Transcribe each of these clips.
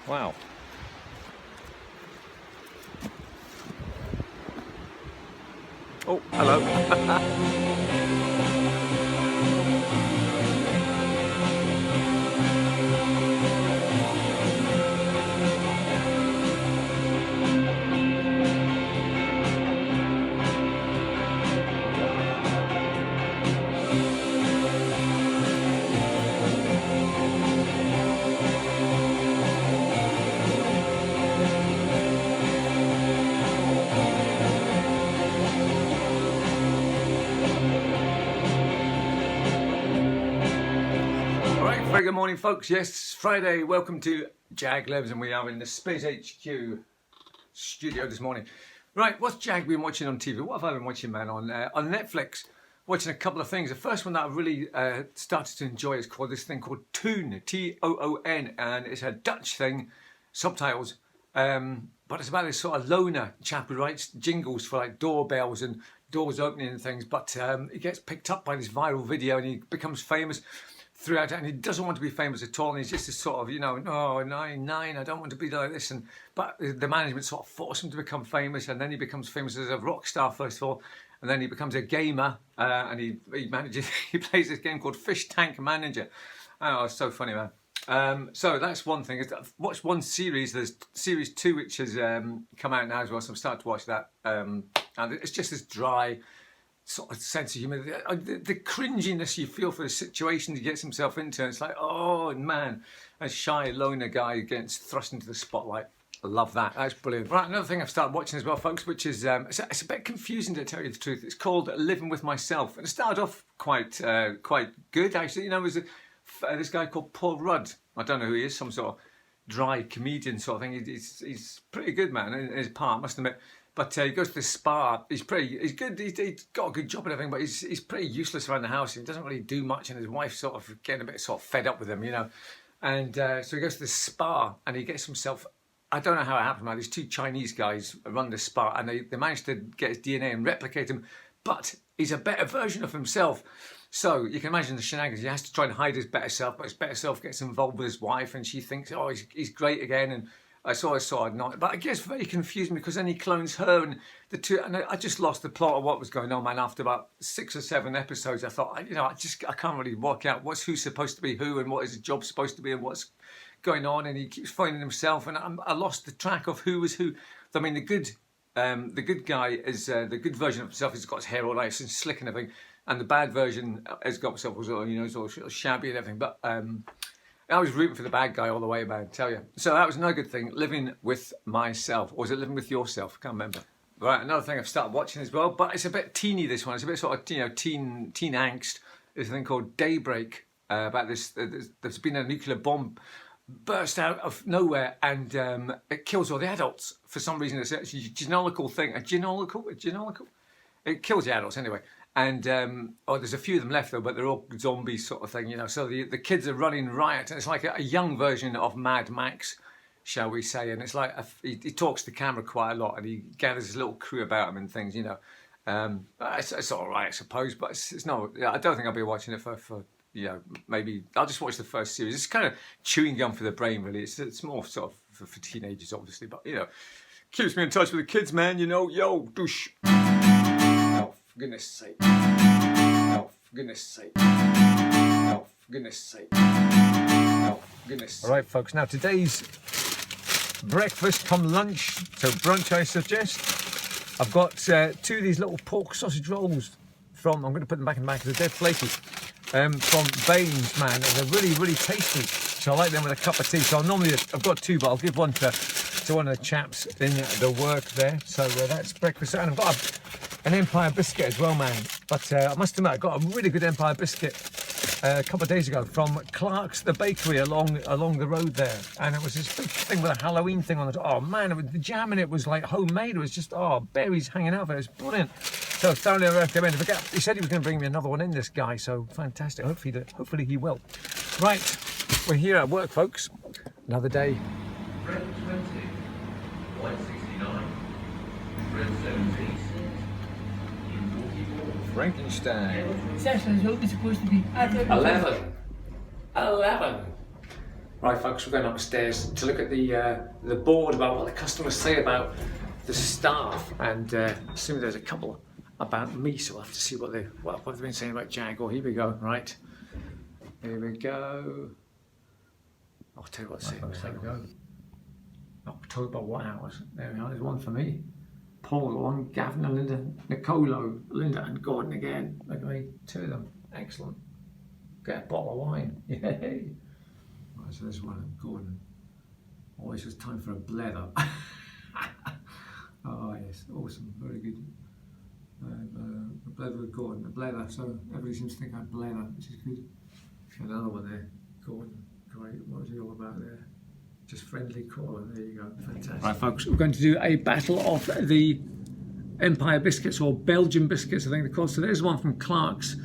Wow. Oh, hello. Very good morning, folks. Yes, Friday. Welcome to Jag Lives, and we are in the Space HQ studio this morning. Right, what's Jag been watching on TV? What have I been watching, man? On Netflix, watching a couple of things. The first one that I really started to enjoy is called this thing called Toon, T-O-O-N, and it's a Dutch thing, subtitles. But it's about this sort of loner chap who writes jingles for like doorbells and doors opening and things. But he gets picked up by this viral video and he becomes famous throughout it, and he doesn't want to be famous at all, and he's just this sort of, no, nine, I don't want to be like this, but the management sort of force him to become famous, and then he becomes famous as a rock star first of all, and then he becomes a gamer, and he plays this game called Fish Tank Manager. Oh, it's so funny, man. So that's one thing. I've watched one series. There's series 2 which has come out now as well, so I'm starting to watch that, and it's just this dry sort of sense of humour, the cringiness you feel for the situation he gets himself into. It's like, oh man, a shy loner guy gets thrust into the spotlight. I love that. That's brilliant. Right, another thing I've started watching as well, folks, which is it's a bit confusing to tell you the truth. It's called Living with Myself, and it started off quite good actually. It was this guy called Paul Rudd. I don't know who he is. Some sort of dry comedian sort of thing. He's pretty good, man, in his part, must admit. But he goes to the spa. He's good. He's got a good job and everything, but he's pretty useless around the house. He doesn't really do much, and his wife's sort of getting a bit sort of fed up with him, And so he goes to the spa, and he gets himself. I don't know how it happened, man. These 2 Chinese guys run the spa, and they managed to get his DNA and replicate him, but he's a better version of himself. So you can imagine the shenanigans. He has to try and hide his better self, but his better self gets involved with his wife, and she thinks, oh, he's great again, and I saw it not, but it gets very confusing because then he clones her, and the two, and I just lost the plot of what was going on, man. After about 6 or 7 episodes, I thought, I can't really work out who's supposed to be who, and what his job supposed to be, and what's going on, and he keeps finding himself, and I lost the track of who was who. I mean, the good guy is the good version of himself. He's got his hair all nice and slick and everything, and the bad version has got himself was sort of shabby and everything, but. I was rooting for the bad guy all the way, man, I tell you. So that was another good thing, Living with Myself. Or was it Living with Yourself? I can't remember. Right, another thing I've started watching as well, but it's a bit teeny, this one. It's a bit sort of, teen angst. There's a thing called Daybreak, about this. There's been a nuclear bomb burst out of nowhere, and it kills all the adults. For some reason, it's a genealogical thing. A genealogical? It kills the adults anyway. And there's a few of them left though, but they're all zombies sort of thing, So the kids are running riot, and it's like a young version of Mad Max, shall we say? And it's like he talks to the camera quite a lot, and he gathers his little crew about him and things, It's all right, I suppose, but it's not. I don't think I'll be watching it for maybe I'll just watch the first series. It's kind of chewing gum for the brain, really. It's more sort of for teenagers, obviously, but keeps me in touch with the kids, man. Yo, douche. For goodness sake. No, for goodness sake. No, for goodness sake. No, for goodness sake. All right, folks. Now, today's breakfast come lunch, so brunch, I suggest. I've got 2 of these little pork sausage rolls I'm going to put them back in the bag because they're dead flaky, from Baines, man. And they're really, really tasty. So I like them with a cup of tea. So I've got 2, but I'll give one to one of the chaps in the work there. So that's breakfast. And I've got an Empire biscuit as well, man. But I must admit, I got a really good Empire biscuit a couple of days ago from Clark's, the bakery along the road there. And it was this big thing with a Halloween thing on the top. Oh man, the jam in it was like homemade. It was just, berries hanging out of it. It was brilliant. So thoroughly recommend. He said he was going to bring me another one in, this guy. So fantastic. Hopefully he will. Right, we're here at work, folks. Another day. Red 20, white 69, red 17. Frankenstein. Session's only supposed to be 11. 11. Right, folks, we're going upstairs to look at the board about what the customers say about the staff, and assuming there's a couple about me, so we'll have to see what they've been saying about Jaguar. Here we go. Right, here we go. I'll tell you what they're saying. There we go. October, what hours? There we are. There's one for me. Paul, one. Gavin and Linda. Nicolo, Linda and Gordon again. Look at me. 2 of them. Excellent. Get a bottle of wine. Yay. Right, so there's one. Gordon. Always was time for a blether. Oh yes, awesome. Very good. A blether with Gordon. A blether. So everybody seems to think I blether, which is good. Another one there. Gordon. Great. What was he all about there? Just friendly caller. There you go. Fantastic. Right, folks, we're going to do a battle of the Empire biscuits, or Belgian biscuits, I think they're called. So there's one from Clark's,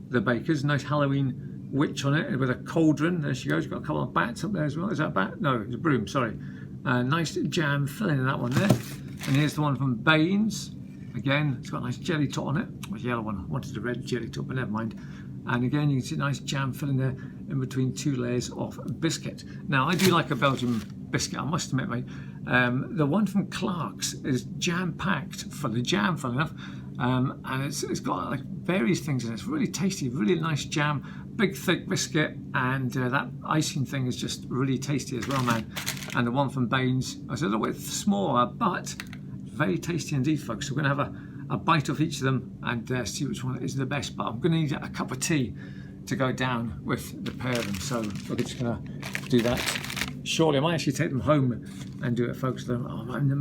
the bakers. Nice Halloween witch on it with a cauldron. There she goes. Got a couple of bats up there as well. Is that a bat? No, it's a broom. Sorry. Nice jam filling in that one there. And here's the one from Baines. Again, it's got a nice jelly tot on it. Well, the yellow one. I wanted a red jelly tot, but never mind. And again, you can see a nice jam filling there in between 2 layers of biscuit. Now, I do like a Belgian biscuit, I must admit, mate. The one from Clark's is jam-packed for the jam, funnily enough. And it's got like various things in it. It's really tasty, really nice jam, big thick biscuit, and that icing thing is just really tasty as well, man. And the one from Baines is a little bit smaller, but very tasty indeed, folks. So we're going to have a bite of each of them and see which one is the best. But I'm going to need a cup of tea to go down with the pair of them. So we're just going to do that shortly. I might actually take them home and do it, folks. I'm in the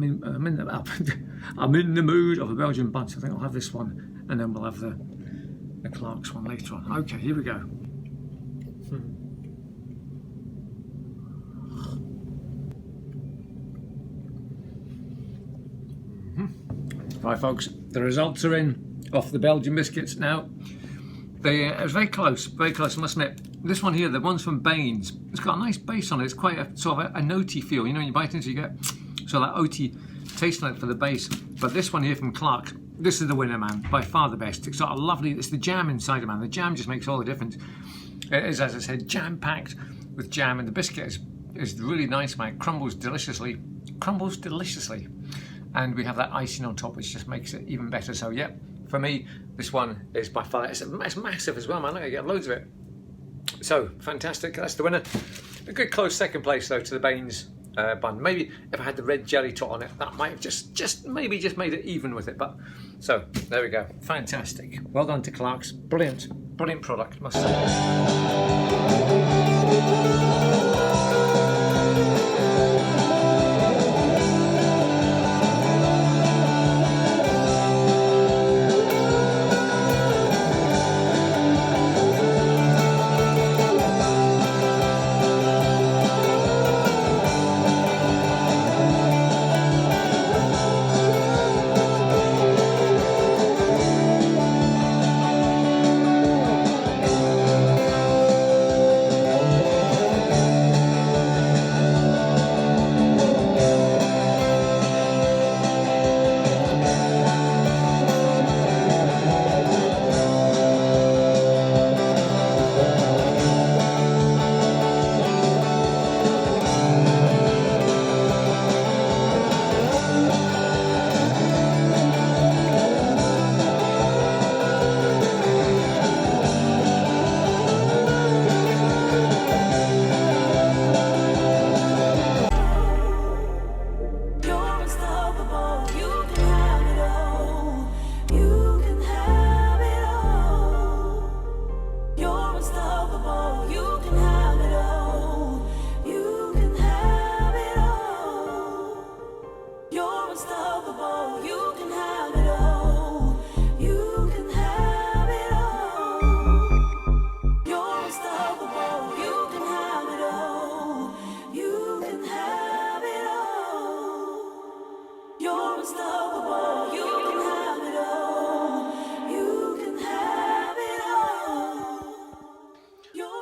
mood of a Belgian bunch. I think I'll have this one, and then we'll have the Clark's one later on. Okay, here we go. Right, folks, the results are in off the Belgian biscuits now. It was very close, I must admit. This one here, the one's from Baines, it's got a nice base on it. It's quite a sort of a notey feel. You know, when you bite into it, you get sort of that oaty taste on it for the base. But this one here from Clark, this is the winner, man, by far the best. It's got a lovely, it's the jam inside it, man. The jam just makes all the difference. It is, as I said, jam-packed with jam, and the biscuit is really nice, man. It crumbles deliciously. And we have that icing on top, which just makes it even better. So yeah, for me, this one is by far, it's massive as well, man. Look, I get loads of it. So fantastic, that's the winner. A good close second place though to the Baines bun. Maybe if I had the red jelly tot on it, that might have just made it even with it. But so there we go, fantastic. Well done to Clark's, brilliant product, must say.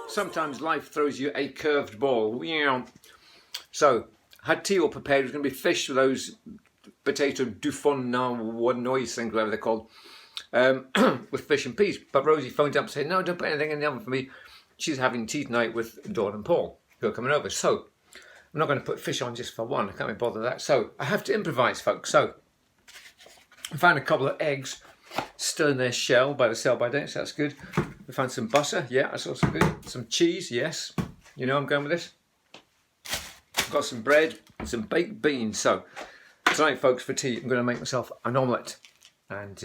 Sometimes life throws you a curved ball. So, had tea all prepared. It was going to be fish with those potato noise things, whatever they're called, with fish and peas. But Rosie phoned up and said, no, don't put anything in the oven for me. she's having tea tonight with Dawn and Paul, who are coming over. So I'm not going to put fish on just for one. I can't be bothered with that. So I have to improvise, folks. So I found a couple of eggs still in their shell by the sell-by date, so that's good. We found some butter. Yeah, that's also good. Some cheese. Yes. You know I'm going with this. I've got some bread and some baked beans. So tonight, folks, for tea, I'm going to make myself an omelette. And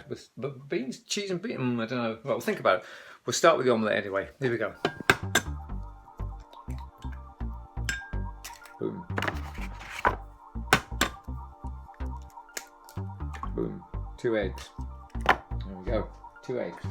with beans, cheese and beans, I don't know. Well, think about it. We'll start with the omelette anyway. Here we go. Boom. Boom. 2 eggs. There we go. 2 eggs.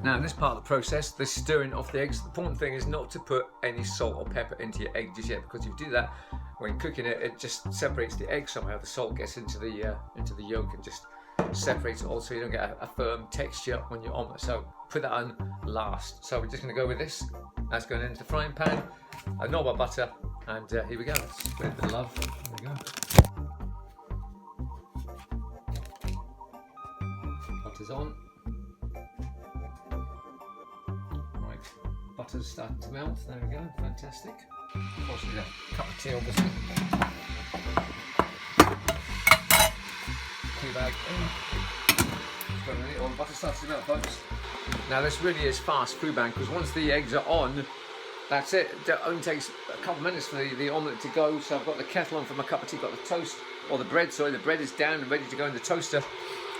Now, in this part of the process, the stirring of the eggs, the important thing is not to put any salt or pepper into your egg just yet, because if you do that, when cooking it, it just separates the egg somehow. The salt gets into the yolk and just separates it all, so you don't get a firm texture on your omelette. So put that on last. So we're just going to go with this. That's going into the frying pan. Normal butter, and here we go. Let's put a bit of love. There we go. Butter's on. Right, butter's starting to melt. There we go. Fantastic. Of course, we need a cup of tea, obviously. Tea bag in. All the butter starts to melt, folks. Now, this really is fast food bang, because once the eggs are on, that's it. It only takes a couple of minutes for the omelette to go. So I've got the kettle on for my cup of tea, got the toast, or the bread, sorry, the bread is down and ready to go in the toaster.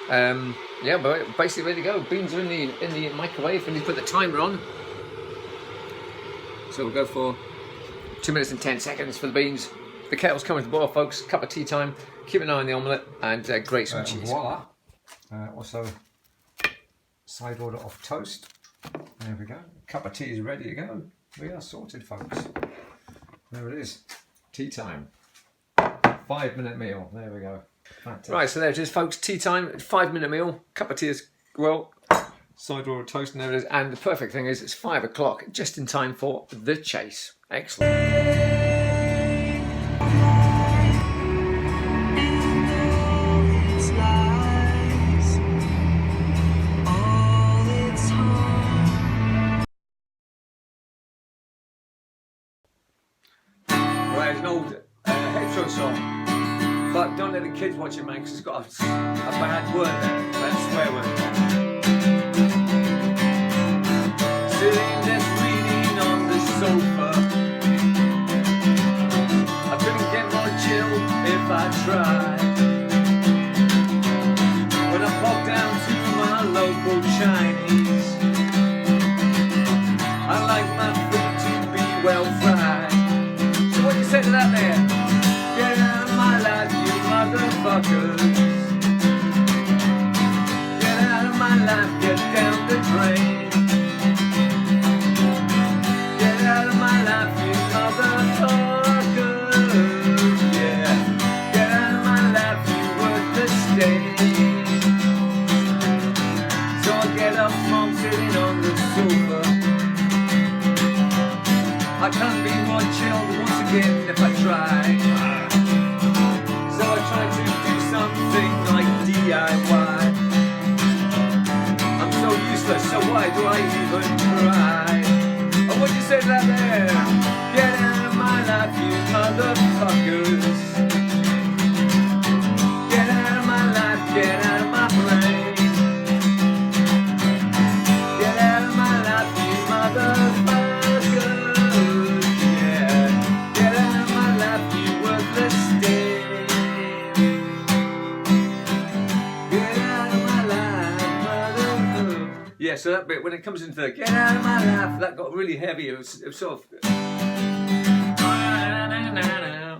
Yeah, but basically ready to go. Beans are in the microwave, and you put the timer on. So we'll go for 2 minutes and 10 seconds for the beans. The kettle's coming to boil, folks. Cup of tea time. Keep an eye on the omelette and grate some cheese. Voila. Also, side order of toast. There we go. Cup of tea is ready to go. We are sorted, folks. There it is. Tea time. 5-minute meal. There we go. Fantastic. Right, so there it is, folks. Tea time. 5-minute meal. Cup of tea is, well, side order of toast, and there it is. And the perfect thing is it's 5 o'clock, just in time for the chase. Excellent. Right, it's an old hetero song, but don't let the kids watch it, man, because it's got a bad word there, a bad swear word. Sitting there reading on the sofa, I couldn't get more chill if I tried. When I popped down to my local Chinese, I like my food to be well fried. So what do you say to that there? Get out of my life, you motherfuckers. Get out of my life, get down the drain. Get out of my life, you motherfuckers. Yeah, get out of my life, you worthless stain. So I get up from sitting on the sofa. I can't be more chilled once again if I try. So I try to do something like DIY. I'm so useless, so why do I even try? Oh, what'd you say to that there? Get out of my life, you motherfuckers. Get out of my life, get out of my brain. Get out of my life, you motherfuckers. Yeah, so that bit, when it comes into the get out of my life, that got really heavy. It was sort of...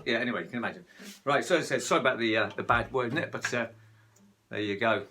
Yeah, anyway, you can imagine. Right, so as I said, sorry about the bad word, isn't it? But there you go.